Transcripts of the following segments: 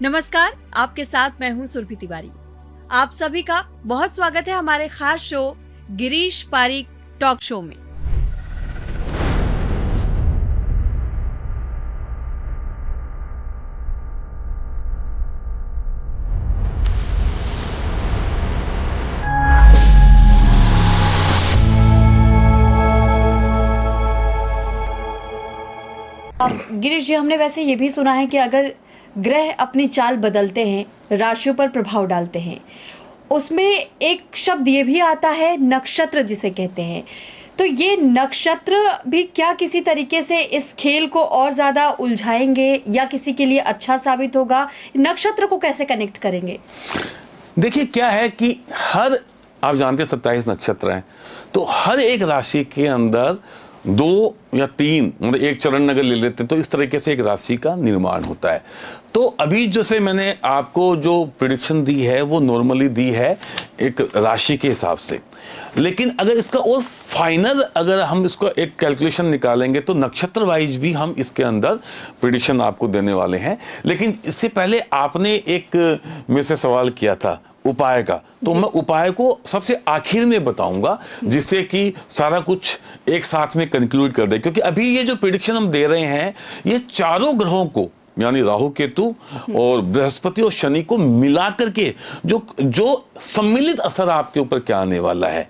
नमस्कार, आपके साथ मैं हूं सुरभि तिवारी। आप सभी का बहुत स्वागत है हमारे खास show Girish Pareek talk show में। गिरीश जी, हमने वैसे ये भी सुना है कि अगर ग्रह अपनी चाल बदलते हैं, राशियों पर प्रभाव डालते हैं, उसमें एक शब्द ये भी आता है नक्षत्र जिसे कहते हैं। तो ये नक्षत्र भी क्या किसी तरीके से इस खेल को और ज़्यादा उलझाएंगे या किसी के लिए अच्छा साबित होगा? नक्षत्र को कैसे कनेक्ट करेंगे? देखिए क्या है कि आप जानते हैं 27 नक्षत्र हैं, तो हर एक राशि के अंदर 2 या 3 मतलब एक चरण अगर ले लेते हैं तो इस तरीके से एक राशि का निर्माण होता है। तो अभी जैसे मैंने आपको जो प्रेडिक्शन दी है वो नॉर्मली दी है एक राशि के हिसाब से, लेकिन अगर इसका और फाइनल अगर हम इसको एक कैलकुलेशन निकालेंगे तो नक्षत्र वाइज भी हम इसके अंदर प्रेडिक्शन आपको देने वाले हैं। लेकिन इससे पहले आपने एक मेरे से सवाल किया था उपाय का, तो मैं उपाय को सबसे आखिर में बताऊंगा जिससे कि सारा कुछ एक साथ में कंक्लूड कर दे, क्योंकि अभी ये जो प्रेडिक्शन हम दे रहे हैं ये चारों ग्रहों को यानी राहु केतु और बृहस्पति और शनि को मिला करके जो सम्मिलित असर आपके ऊपर क्या आने वाला है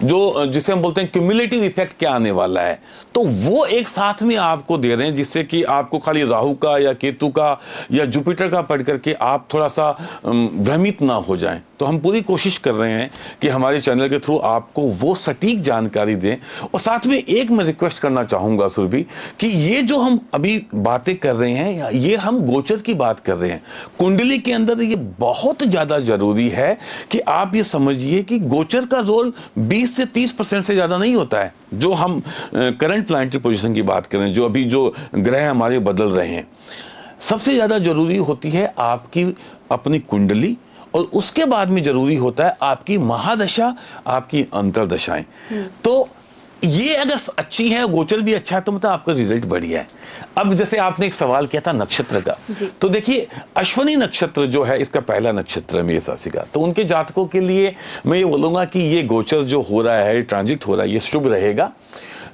जो जिसे हम बोलते हैं क्यूमुलेटिव इफेक्ट क्या आने वाला है, तो वो एक साथ में आपको दे रहे हैं जिससे कि आपको खाली राहु का या केतु का या जुपिटर का पढ़ करके आप थोड़ा सा भ्रमित ना हो जाएं। तो हम पूरी कोशिश कर रहे हैं कि हमारे चैनल के थ्रू आपको वो सटीक जानकारी दें। और साथ में एक मैं रिक्वेस्ट करना चाहूँगा सुरभि कि ये जो हम अभी बातें कर रहे हैं ये हम गोचर की बात कर रहे हैं। कुंडली के अंदर ये बहुत ज़्यादा ज़रूरी है कि आप ये समझिए कि गोचर का रोल 20 से 30% से ज़्यादा नहीं होता है। जो हम करंट प्लानिटरी पोजीशन की बात करें, जो अभी जो ग्रह हमारे बदल रहे हैं, सबसे ज़्यादा ज़रूरी होती है आपकी अपनी कुंडली और उसके बाद में जरूरी होता है आपकी महादशा, आपकी अंतरदशाएं। तो ये अगर अच्छी है, गोचर भी अच्छा है, तो मतलब आपका रिजल्ट बढ़िया है। अब जैसे आपने एक सवाल किया था नक्षत्र का, तो देखिए अश्विनी नक्षत्र जो है इसका पहला नक्षत्र है मेष राशि का, तो उनके जातकों के लिए मैं ये बोलूंगा कि ये गोचर जो हो रहा है, ट्रांजिट हो रहा है, ये शुभ रहेगा।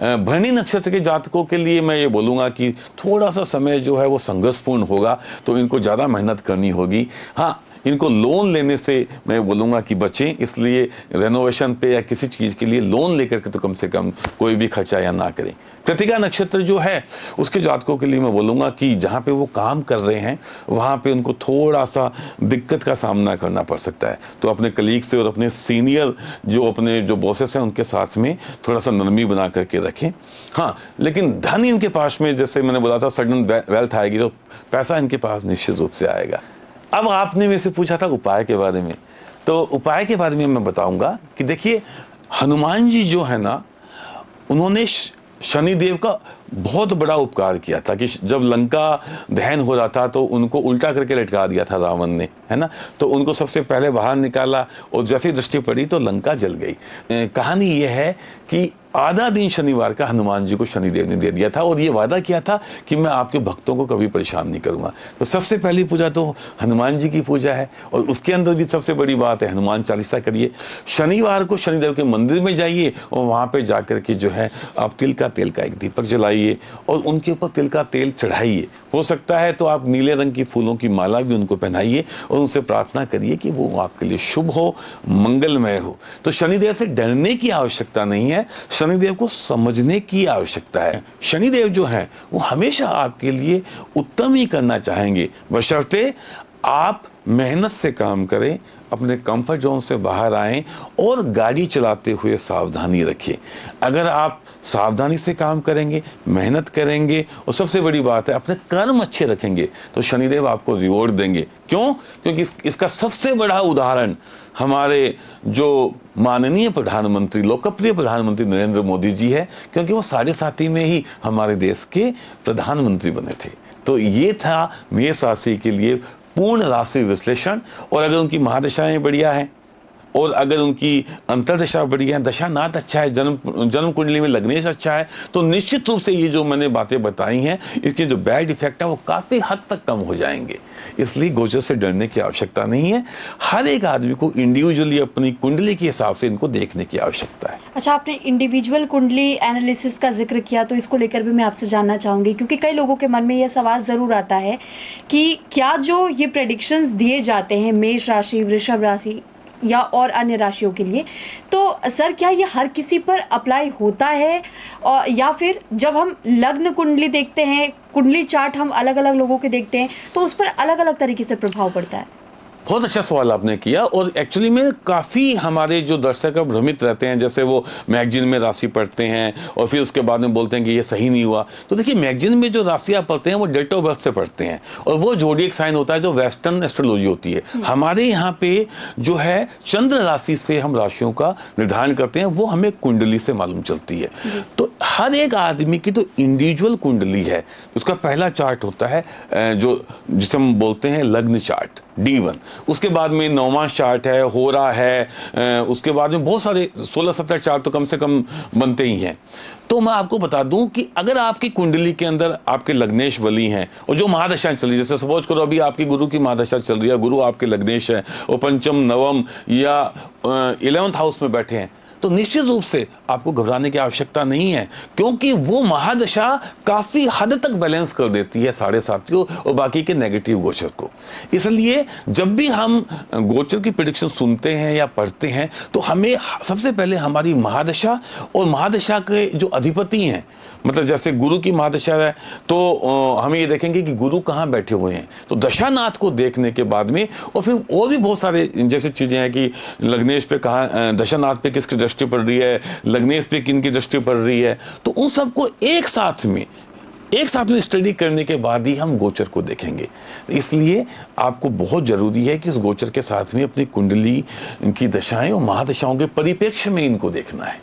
भरणी नक्षत्र के जातकों के लिए मैं ये बोलूँगा कि थोड़ा सा समय जो है वो संघर्षपूर्ण होगा, तो इनको ज़्यादा मेहनत करनी होगी। हाँ, इनको लोन लेने से मैं बोलूँगा कि बचें, इसलिए रेनोवेशन पे या किसी चीज़ के लिए लोन लेकर के तो कम से कम कोई भी खर्चा या ना करें। कृतिका नक्षत्र जो है उसके जातकों के लिए मैं बोलूँगा कि जहाँ पे वो काम कर रहे हैं वहाँ पे उनको थोड़ा सा दिक्कत का सामना करना पड़ सकता है, तो अपने कलीग से और अपने सीनियर जो बॉसेस हैं उनके साथ में थोड़ा सा नरमी बना करके रखें। हाँ, लेकिन धन इनके पास में जैसे मैंने बोला था सडन वेल्थ आएगी, तो पैसा इनके पास निश्चित रूप से आएगा। अब आपने मेरे से पूछा था उपाय के बारे में, तो उपाय के बारे में मैं बताऊंगा कि देखिए हनुमान जी जो है ना, उन्होंने शनिदेव का बहुत बड़ा उपकार किया था कि जब लंका दहन हो रहा था तो उनको उल्टा करके लटका दिया था रावण ने, है ना। तो उनको सबसे पहले बाहर निकाला और जैसे ही दृष्टि पड़ी तो लंका जल गई। कहानी ये है कि आधा दिन शनिवार का हनुमान जी को शनिदेव ने दे दिया था और ये वादा किया था कि मैं आपके भक्तों को कभी परेशान नहीं करूंगा। तो सबसे पहली पूजा तो हनुमान जी की पूजा है और उसके अंदर भी सबसे बड़ी बात है हनुमान चालीसा करिए। शनिवार को शनिदेव के मंदिर में जाइए और वहाँ पे जाकर के जो है आप तिल का तेल का एक दीपक जलाइए और उनके ऊपर तिल का तेल चढ़ाइए। हो सकता है तो आप नीले रंग की फूलों की माला भी उनको पहनाइए और उनसे प्रार्थना करिए कि वो आपके लिए शुभ हो, मंगलमय हो। तो शनिदेव से डरने की आवश्यकता नहीं है, शनिदेव को समझने की आवश्यकता है। शनिदेव जो है वो हमेशा आपके लिए उत्तम ही करना चाहेंगे, बशर्ते आप मेहनत से काम करें, अपने कंफर्ट जोन से बाहर आएं और गाड़ी चलाते हुए सावधानी रखिए। अगर आप सावधानी से काम करेंगे, मेहनत करेंगे और सबसे बड़ी बात है अपने कर्म अच्छे रखेंगे, तो शनिदेव आपको रिवॉर्ड देंगे। क्यों? क्योंकि इसका सबसे बड़ा उदाहरण हमारे जो माननीय प्रधानमंत्री, लोकप्रिय प्रधानमंत्री नरेंद्र मोदी जी है, क्योंकि वो 7.5 में ही हमारे देश के प्रधानमंत्री बने थे। तो ये था मेष राशि के लिए पूर्ण राशि विश्लेषण। और अगर उनकी महादशाएं बढ़िया हैं और अगर उनकी अंतर्दशा बढ़िया है, दशानाथ अच्छा है, जन्म कुंडली में लग्नेश अच्छा है, तो निश्चित रूप से ये जो मैंने बातें बताई हैं, इसके जो बैड इफेक्ट है वो काफ़ी हद तक कम हो जाएंगे। इसलिए गोचर से डरने की आवश्यकता नहीं है। हर एक आदमी को इंडिविजुअली अपनी कुंडली के हिसाब से इनको देखने की आवश्यकता है। अच्छा, आपने इंडिविजुअल कुंडली एनालिसिस का जिक्र किया, तो इसको लेकर भी मैं आपसे जानना चाहूँगी, क्योंकि कई लोगों के मन में यह सवाल ज़रूर आता है कि क्या जो ये प्रेडिक्शंस दिए जाते हैं मेष राशि, वृषभ राशि या और अन्य राशियों के लिए, तो सर क्या ये हर किसी पर अप्लाई होता है, और या फिर जब हम लग्न कुंडली देखते हैं, कुंडली चार्ट हम अलग अलग लोगों के देखते हैं, तो उस पर अलग अलग तरीके से प्रभाव पड़ता है? बहुत अच्छा सवाल आपने किया, और एक्चुअली में काफ़ी हमारे जो दर्शक भ्रमित रहते हैं, जैसे वो मैगजीन में राशि पढ़ते हैं और फिर उसके बाद में बोलते हैं कि ये सही नहीं हुआ। तो देखिए, मैगजीन में जो राशियाँ पढ़ते हैं वो डेट ऑफ बर्थ से पढ़ते हैं, और वो जोडिएक साइन होता है जो वेस्टर्न एस्ट्रोलॉजी होती है। हमारे यहाँ पे जो है चंद्र राशि से हम राशियों का निर्धारण करते हैं, वो हमें कुंडली से मालूम चलती है। तो हर एक आदमी की तो इंडिविजुअल कुंडली है, उसका पहला चार्ट होता है जो जिसे हम बोलते हैं लग्न चार्ट D1। उसके बाद में नौमांश चार्ट है, होरा है, उसके बाद में बहुत सारे 16-17 चार्ट तो कम से कम बनते ही हैं। तो मैं आपको बता दूं कि अगर आपकी कुंडली के अंदर आपके लग्नेश बली हैं और जो महादशा चल रही है, जैसे सपोज करो अभी आपकी गुरु की महादशा चल रही है, गुरु आपके लग्नेश है और पंचम, नवम या 11th हाउस में बैठे हैं, तो निश्चित रूप से आपको घबराने की आवश्यकता नहीं है, क्योंकि वो महादशा काफ़ी हद तक बैलेंस कर देती है 7.5 को और बाकी के नेगेटिव गोचर को। इसलिए जब भी हम गोचर की प्रेडिक्शन सुनते हैं या पढ़ते हैं, तो हमें सबसे पहले हमारी महादशा और महादशा के जो अधिपति हैं, मतलब जैसे गुरु की महादशा है तो हमें ये देखेंगे कि गुरु कहाँ बैठे हुए हैं, तो दशानाथ को देखने के बाद में, और फिर और भी बहुत सारे जैसे चीज़ें हैं कि लग्नेश पे कहाँ, दशानाथ पे किसकी दृष्टि पड़ रही है, लग्नेश पे किन की दृष्टि पड़ रही है, तो उन सबको एक साथ में स्टडी करने के बाद ही हम गोचर को देखेंगे। इसलिए आपको बहुत ज़रूरी है कि इस गोचर के साथ में अपनी कुंडली की दशाएं और महादशाओं के परिप्रेक्ष्य में इनको देखना है।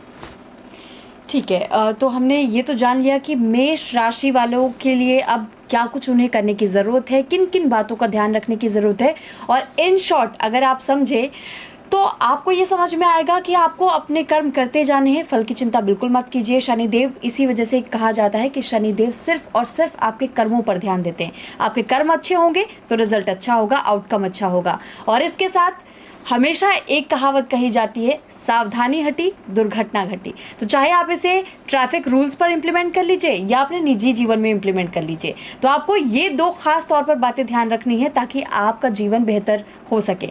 ठीक है, तो हमने ये तो जान लिया कि मेष राशि वालों के लिए अब क्या कुछ उन्हें करने की ज़रूरत है, किन किन बातों का ध्यान रखने की ज़रूरत है, और इन शॉर्ट अगर आप समझे तो आपको ये समझ में आएगा कि आपको अपने कर्म करते जाने हैं, फल की चिंता बिल्कुल मत कीजिए। शनिदेव, इसी वजह से कहा जाता है कि शनिदेव सिर्फ और सिर्फ आपके कर्मों पर ध्यान देते हैं। आपके कर्म अच्छे होंगे तो रिजल्ट अच्छा होगा, आउटकम अच्छा होगा। और इसके साथ हमेशा एक कहावत कही जाती है, सावधानी हटी दुर्घटना घटी। तो चाहे आप इसे ट्रैफिक रूल्स पर इम्प्लीमेंट कर लीजिए या अपने निजी जीवन में इम्प्लीमेंट कर लीजिए, तो आपको ये 2 खास तौर पर बातें ध्यान रखनी है ताकि आपका जीवन बेहतर हो सके।